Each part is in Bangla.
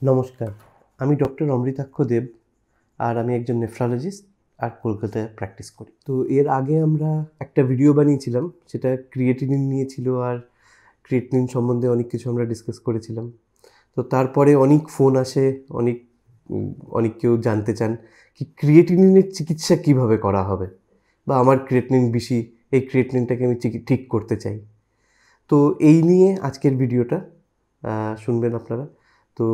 নমস্কার, আমি ডক্টর অমৃতাক্ষ দেব, আর আমি একজন নেফ্রোলজিস্ট আর কলকাতায় প্র্যাকটিস করি। তো এর আগে আমরা একটা ভিডিও বানিয়েছিলাম, সেটা ক্রিয়েটিনিন নিয়ে ছিল, আর ক্রিয়েটিনিন সম্বন্ধে অনেক কিছু আমরা ডিসকাস করেছিলাম। তো তারপরে অনেক ফোন আসে, অনেক অনেক কেউ জানতে চান কি ক্রিয়েটিনিনের চিকিৎসা কিভাবে করা হবে, বা আমার ক্রিয়েটিনিন বেশি, এই ক্রিয়েটিনিনটাকে আমি ঠিক করতে চাই। তো এই নিয়ে আজকের ভিডিওটা শুনবেন আপনারা। তো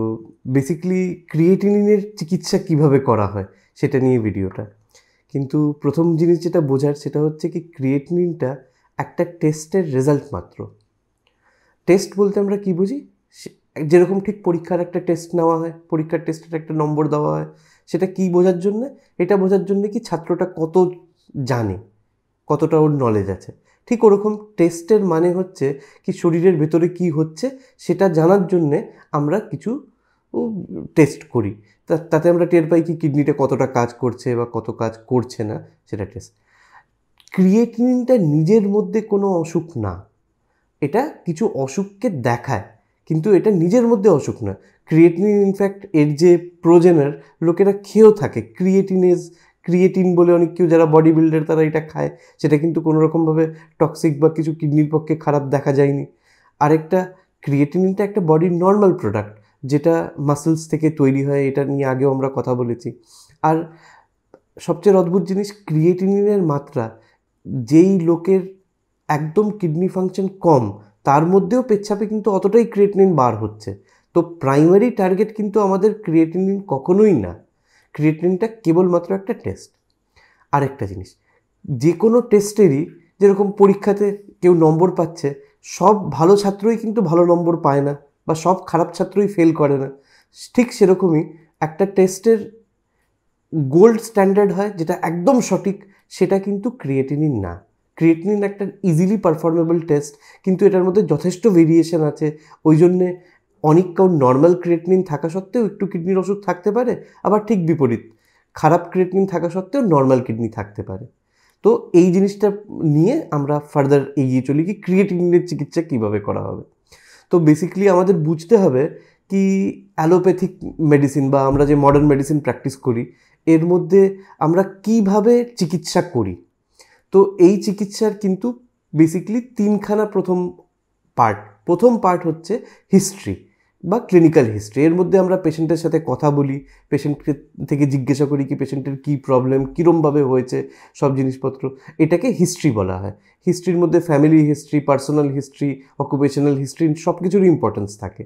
বেসিক্যালি ক্রিয়েটিনিনের চিকিৎসা কিভাবে করা হয় সেটা নিয়ে ভিডিওটা। কিন্তু প্রথম জিনিস যেটা বোঝার সেটা হচ্ছে কি ক্রিয়েটিনিনটা একটা টেস্টের রেজাল্ট মাত্র। টেস্ট বলতে আমরা কি বুঝি, যেরকম ঠিক পরীক্ষার একটা টেস্ট নেওয়া হয়, পরীক্ষার টেস্টের একটা নম্বর দেওয়া হয়, সেটা কি বোঝার জন্যে? এটা বোঝার জন্যে কি ছাত্রটা কত জানে, কতটা ওর নলেজ আছে। ঠিক ওরকম টেস্টের মানে হচ্ছে কি শরীরের ভেতরে কি হচ্ছে সেটা জানার জন্যে আমরা কিছু টেস্ট করি। তাতে আমরা টের পাই কি কিডনিটা কতটা কাজ করছে বা কত কাজ করছে না, সেটা টেস্ট। ক্রিয়েটিনিনটা নিজের মধ্যে কোনো অসুখ না, এটা কিছু অসুখকে দেখায়, কিন্তু এটা নিজের মধ্যে অসুখ না। ক্রিয়েটিনিন ইনফ্যাক্ট এর যে প্রোজেনার লোকেরা খেয়েও থাকে, ক্রিয়েটিন বলে অনেক কেউ যারা বডি বিল্ডার তারা এটা খায়, সেটা কিন্তু কোনো রকমভাবে টক্সিক বা কিছু কিডনির পক্ষে খারাপ দেখা যায়নি। আরেকটা, ক্রিয়েটিনিনটা একটা বডির নর্মাল প্রোডাক্ট যেটা মাসেলস থেকে তৈরি হয়, এটা নিয়ে আগেও আমরা কথা বলেছি। আর সবচেয়ে অদ্ভুত জিনিস, ক্রিয়েটিনিনের মাত্রা যেই লোকের একদম কিডনি ফাংশন কম, তার মধ্যেও পেচ্ছাপে কিন্তু অতটাই ক্রিয়েটিনিন বার হচ্ছে। তো প্রাইমারি টার্গেট কিন্তু আমাদের ক্রিয়েটিনিন কখনোই না, ক্রিয়েটিনিনটা কেবলমাত্র একটা টেস্ট। আরেকটা জিনিস, যে কোনো টেস্টেরই যেরকম পরীক্ষাতে কেউ নম্বর পাচ্ছে, সব ভালো ছাত্রই কিন্তু ভালো নম্বর পায় না, বা সব খারাপ ছাত্রই ফেল করে না। ঠিক সেরকমই একটা টেস্টের গোল্ড স্ট্যান্ডার্ড হয় যেটা একদম সঠিক, সেটা কিন্তু ক্রিয়েটিনিন না। ক্রিয়েটিনিন একটা ইজিলি পারফর্মেবল টেস্ট, কিন্তু এটার মধ্যে যথেষ্ট ভেরিয়েশন আছে। ওই জন্যে অনেক কারণ নর্মাল ক্রিয়েটিনিন থাকা সত্ত্বেও একটু কিডনির ওষুধ থাকতে পারে, আবার ঠিক বিপরীত, খারাপ ক্রিয়েটিনিন থাকা সত্ত্বেও নর্মাল কিডনি থাকতে পারে। তো এই জিনিসটা নিয়ে আমরা ফার্দার এগিয়ে চলি কি ক্রিয়েটিনিনের চিকিৎসা কীভাবে করা হবে। তো বেসিক্যালি আমাদের বুঝতে হবে কি অ্যালোপ্যাথিক মেডিসিন বা আমরা যে মডার্ন মেডিসিন প্র্যাকটিস করি, এর মধ্যে আমরা কিভাবে চিকিৎসা করি। তো এই চিকিৎসার কিন্তু বেসিক্যালি তিনখানা প্রথম পার্ট হচ্ছে হিস্ট্রি বা ক্লিনিক্যাল হিস্ট্রি। এর মধ্যে আমরা পেশেন্টের সাথে কথা বলি, পেশেন্টকে থেকে জিজ্ঞাসা করি কি পেশেন্টের কী প্রবলেম, কীরমভাবে হয়েছে, সব জিনিসপত্র, এটাকে হিস্ট্রি বলা হয়। হিস্ট্রির মধ্যে family history, personal history, occupational history, সব কিছুরই ইম্পর্টেন্স থাকে।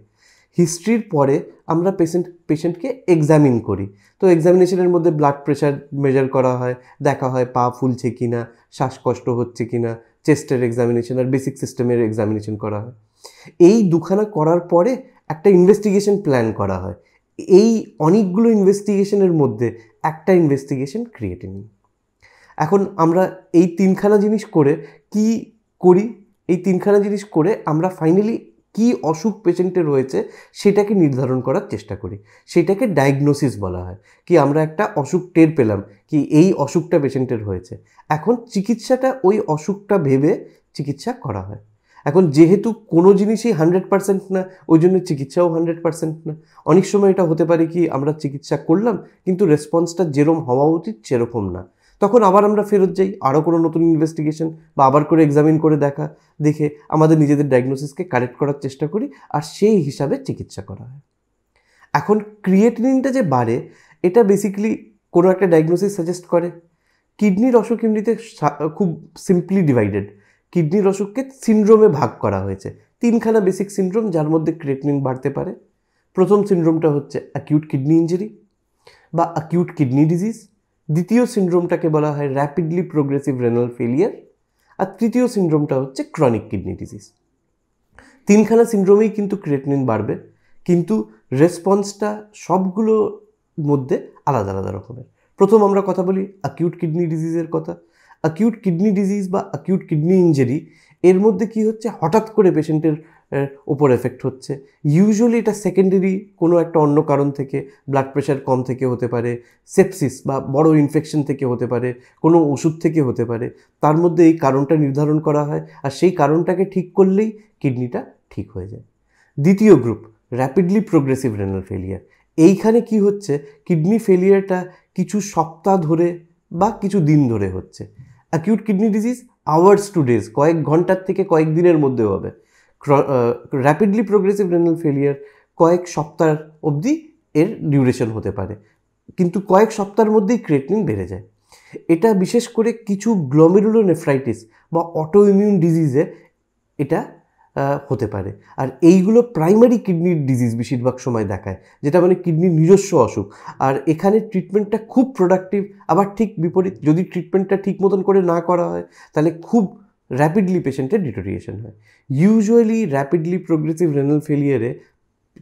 হিস্ট্রির পরে আমরা পেশেন্টকে এক্সামিন করি। তো এক্সামিনেশনের মধ্যে ব্লাড প্রেশার মেজার করা হয়, দেখা হয় পা ফুলছে কি না, শ্বাসকষ্ট হচ্ছে কি না, চেস্টের এক্সামিনেশন আর বেসিক সিস্টেমের এক্সামিনেশন করা হয়। এই দুখানা করার পরে একটা ইনভেস্টিগেশন প্ল্যান করা হয়। এই অনেকগুলো ইনভেস্টিগেশনের মধ্যে একটা ইনভেস্টিগেশন ক্রিয়েটিনিন। এখন আমরা এই তিনখানা জিনিস করে কি করি, এই তিনখানা জিনিস করে আমরা ফাইনালি কি অসুখ পেশেন্টের রয়েছে সেটাকে নির্ধারণ করার চেষ্টা করি। সেটাকে ডায়াগনোসিস বলা হয়। কি আমরা একটা অসুখ টের পেলাম কি এই অসুখটা পেশেন্টের হয়েছে, এখন চিকিৎসাটা ওই অসুখটা ভেবে চিকিৎসা করা হয়। এখন যেহেতু কোনো জিনিসই 100% না, ওই জন্য চিকিৎসাও 100% না। অনেক সময় এটা হতে পারে কি আমরা চিকিৎসা করলাম কিন্তু রেসপন্সটা যেরকম হওয়া উচিত সেরকম না, তখন আবার আমরা ফেরত যাই, আরও কোনো নতুন ইনভেস্টিগেশন বা আবার করে এক্সামিন করে দেখে আমাদের নিজেদের ডায়াগনোসিসকে কারেক্ট করার চেষ্টা করি, আর সেই হিসাবে চিকিৎসা করা হয়। এখন ক্রিয়েটিনিনটা যে বাড়ে, এটা বেসিক্যালি কোনো একটা ডায়াগনোসিস সাজেস্ট করে। কিডনির অসুখ এমনিতে খুব সিম্পলি ডিভাইডেড। কিডনির অসুখকে সিনড্রোমে ভাগ করা হয়েছে, তিনখানা বেসিক সিনড্রোম যার মধ্যে ক্রিয়েটিনিন বাড়তে পারে। প্রথম সিনড্রোমটা হচ্ছে অ্যাকিউট কিডনি ইঞ্জুরি বা অ্যাকিউট কিডনি ডিজিজ। দ্বিতীয় সিনড্রোমটাকে বলা হয় র্যাপিডলি প্রোগ্রেসিভ রেনাল ফেলিয়ার। আর তৃতীয় সিনড্রোমটা হচ্ছে ক্রনিক কিডনি ডিজিজ। তিনখানা সিনড্রোমেই কিন্তু ক্রিয়েটিনিন বাড়বে, কিন্তু রেসপন্সটা সবগুলোর মধ্যে আলাদা আলাদা রকমের। প্রথম আমরা কথা বলি অ্যাকিউট কিডনি ডিজিজের কথা। অ্যাকিউট কিডনি ডিজিজ বা অ্যাকিউট কিডনি ইঞ্জুরি, এর মধ্যে কি হচ্ছে, হঠাৎ করে পেশেন্টের ওপর এফেক্ট হচ্ছে। ইউজুয়ালি এটা সেকেন্ডারি কোনো একটা অন্য কারণ থেকে, ব্লাড প্রেশার কম থেকে হতে পারে, সেপসিস বা বড় ইনফেকশন থেকে হতে পারে, কোনো ওষুধ থেকে হতে পারে। তার মধ্যে এই কারণটা নির্ধারণ করা হয়, আর সেই কারণটাকে ঠিক করলেই কিডনিটা ঠিক হয়ে যায়। দ্বিতীয় group rapidly progressive renal failure. এইখানে কি হচ্ছে, কিডনি ফেলিয়ারটা কিছু সপ্তাহ ধরে বা কিছু দিন ধরে হচ্ছে। Acute kidney disease hours to days, কয়েক ঘন্টার থেকে কয়েক দিনের মধ্যেও হবে। র্যাপিডলি প্রোগ্রেসিভ রেনাল ফেলিয়ার কয়েক সপ্তাহ অবধি এর ডিউরেশন হতে পারে, কিন্তু কয়েক সপ্তাহের মধ্যেই ক্রিয়েটিনিন বেড়ে যায়। এটা বিশেষ করে কিছু গ্লোমেরুলোনেফ্রাইটিস বা অটো ইমিউন ডিজিজে এটা হতে পারে। আর এইগুলো প্রাইমারি কিডনির ডিজিজ বেশিরভাগ সময় দেখায়, যেটা মানে কিডনির নিজস্ব অসুখ। আর এখানে ট্রিটমেন্টটা খুব প্রোডাক্টিভ। আবার ঠিক বিপরীত, যদি ট্রিটমেন্টটা ঠিক মতন করে না করা হয় তাহলে খুব র্যাপিডলি পেশেন্টের ডিটোরিয়েশন হয়। ইউজুয়ালি র্যাপিডলি প্রোগ্রেসিভ রেনাল ফেলিয়ারে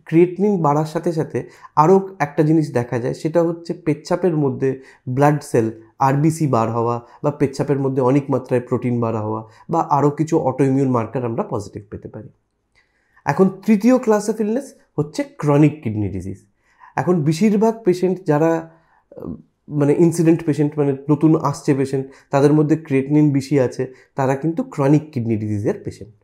ক্রিয়েটিনিন বাড়ার সাথে সাথে আরও একটা জিনিস দেখা যায়, সেটা হচ্ছে পেচ্ছাপের মধ্যে ব্লাড সেল আরবিসি বার হওয়া, বা পেচ্ছাপের মধ্যে অনেক মাত্রায় প্রোটিন বার হওয়া, বা আরও কিছু অটোইমিউন মার্কার আমরা পজিটিভ পেতে পারি। এখন তৃতীয় ক্লাস অফ ইলনেস হচ্ছে ক্রনিক কিডনি ডিজিজ। এখন বেশিরভাগ পেশেন্ট যারা মানে ইনসিডেন্ট পেশেন্ট, মানে নতুন আসছে পেশেন্ট, তাদের মধ্যে ক্রিয়েটিনিন বেশি আছে, তারা কিন্তু ক্রনিক কিডনি ডিজিজের পেশেন্ট।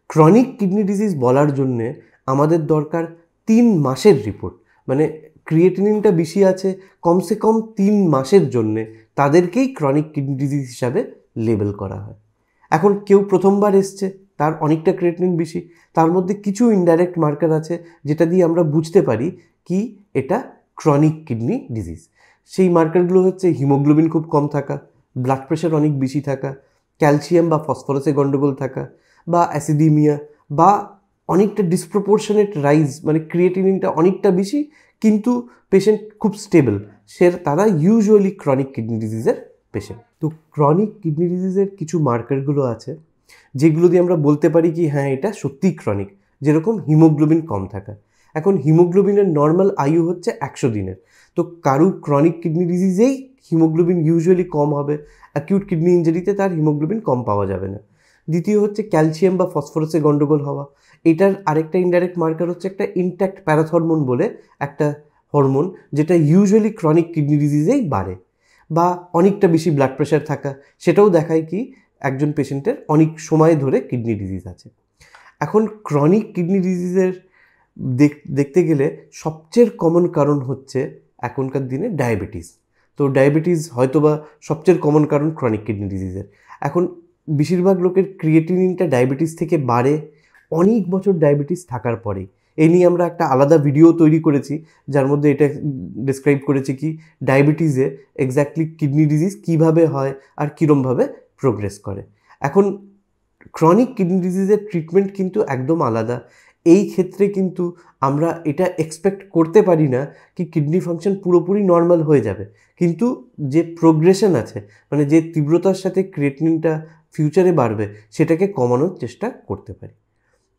ক্রনিক কিডনি ডিজিজ বলার জন্যে আমাদের দরকার 3 মাসের রিপোর্ট, মানে ক্রিয়েটিনিনটা বেশি আছে কমসে কম 3 মাসের জন্যে তাদেরকেই ক্রনিক কিডনি ডিজিজ হিসাবে লেবেল করা হয়। এখন কেউ প্রথমবার এসছে, তার অনেকটা ক্রিয়েটিনিন বেশি, তার মধ্যে কিছু ইনডাইরেক্ট মার্কার আছে যেটা দিয়ে আমরা বুঝতে পারি কি এটা ক্রনিক কিডনি ডিজিজ। সেই মার্কারগুলো হচ্ছে হিমোগ্লোবিন খুব কম থাকা, ব্লাড প্রেশার অনেক বেশি থাকা, ক্যালসিয়াম বা ফসফরাসে গণ্ডগোল থাকা, বা অ্যাসিডিমিয়া, বা অনেকটা ডিসপ্রপোর্শনেট রাইজ, মানে ক্রিয়েটিনিনটা অনেকটা বেশি কিন্তু পেশেন্ট খুব স্টেবল, তারা ইউজুয়ালি ক্রনিক কিডনি ডিজিজের পেশেন্ট। তো ক্রনিক কিডনি ডিজিজের কিছু মার্কারগুলো আছে যেগুলো দিয়ে আমরা বলতে পারি কি হ্যাঁ এটা সত্যিই ক্রনিক, যেরকম হিমোগ্লোবিন কম থাকা। এখন হিমোগ্লোবিনের নর্মাল আয়ু হচ্ছে 100 দিনের। তো কারু ক্রনিক কিডনি ডিজিজেই হিমোগ্লোবিন ইউজুয়ালি কম হবে, অ্যাকিউট কিডনি ইঞ্জুরিতে তার হিমোগ্লোবিন কম পাওয়া যাবে না। দ্বিতীয় হচ্ছে ক্যালসিয়াম বা ফসফরাসে গণ্ডগোল হওয়া। এটার আরেকটা ইনডাইরেক্ট মার্কার হচ্ছে একটা ইনট্যাক্ট প্যারাথরমোন বলে একটা হরমোন, যেটা ইউজুয়ালি ক্রনিক কিডনি ডিজিজেই বাড়ে। বা অনেকটা বেশি ব্লাড প্রেশার থাকা, সেটাও দেখায় কি একজন পেশেন্টের অনেক সময় ধরে কিডনি ডিজিজ আছে। এখন ক্রনিক কিডনি ডিজিজের দেখতে গেলে সবচেয়ে কমন কারণ হচ্ছে এখনকার দিনে ডায়াবেটিস। তো ডায়াবেটিস হয়তোবা সবচেয়ে কমন কারণ ক্রনিক কিডনি ডিজিজের। এখন বেশিরভাগ লোকের ক্রিয়েটিনিনটা ডায়াবেটিস থেকে বাড়ে অনেক বছর ডায়াবেটিস থাকার পরে। এই নিয়ে আমরা একটা আলাদা ভিডিও তৈরি করেছি, যার মধ্যে এটা ডিসক্রাইব করেছি কি ডায়াবেটিসে এক্স্যাক্টলি কিডনি ডিজিজ কীভাবে হয় আর কীরমভাবে প্রোগ্রেস করে। এখন ক্রনিক কিডনি ডিজিজের ট্রিটমেন্ট কিন্তু একদম আলাদা। এই ক্ষেত্রে কিন্তু আমরা এটা এক্সপেক্ট করতে পারি না কি কিডনি ফাংশন পুরোপুরি নর্মাল হয়ে যাবে, কিন্তু যে প্রোগ্রেশন আছে, মানে যে তীব্রতার সাথে ক্রিয়েটিনিনটা ফিউচারে বাড়বে, সেটাকে কমানোর চেষ্টা করতে পারি।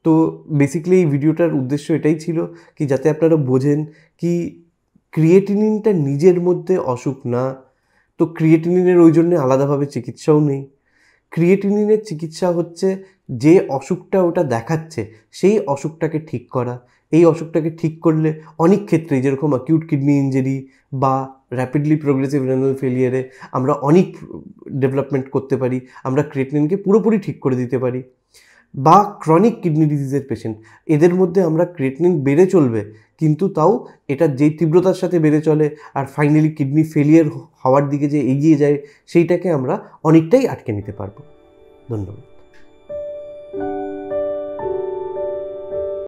তো বেসিক্যালি এই ভিডিওটার উদ্দেশ্য এটাই ছিল কি যাতে আপনারা বোঝেন কি ক্রিয়েটিনিনটা নিজের মধ্যে অসুখ না। তো ক্রিয়েটিনিনের ওই জন্যে আলাদাভাবে চিকিৎসাও নেই। ক্রিয়েটিনিনের চিকিৎসা হচ্ছে যে অসুখটা ওটা দেখাচ্ছে সেই অসুখটাকে ঠিক করা। এই অসুখটাকে ঠিক করলে অনেক ক্ষেত্রে, যেরকম অ্যাকিউট কিডনি ইঞ্জুরি বা র্যাপিডলি প্রোগ্রেসিভ রেনাল ফেলিয়ারে আমরা অনেক ডেভেলপমেন্ট করতে পারি, আমরা ক্রিয়েটিনিনকে পুরোপুরি ঠিক করে দিতে পারি। বা ক্রনিক কিডনি ডিজিজের পেশেন্ট, এদের মধ্যে আমরা ক্রিয়েটিনিন বেড়ে চলবে, কিন্তু তাও এটা যেই তীব্রতার সাথে বেড়ে চলে আর ফাইনালি কিডনি ফেলিয়ার হওয়ার দিকে যে এগিয়ে যায়, সেইটাকে আমরা অনেকটাই আটকে নিতে পারবো। ধন্যবাদ।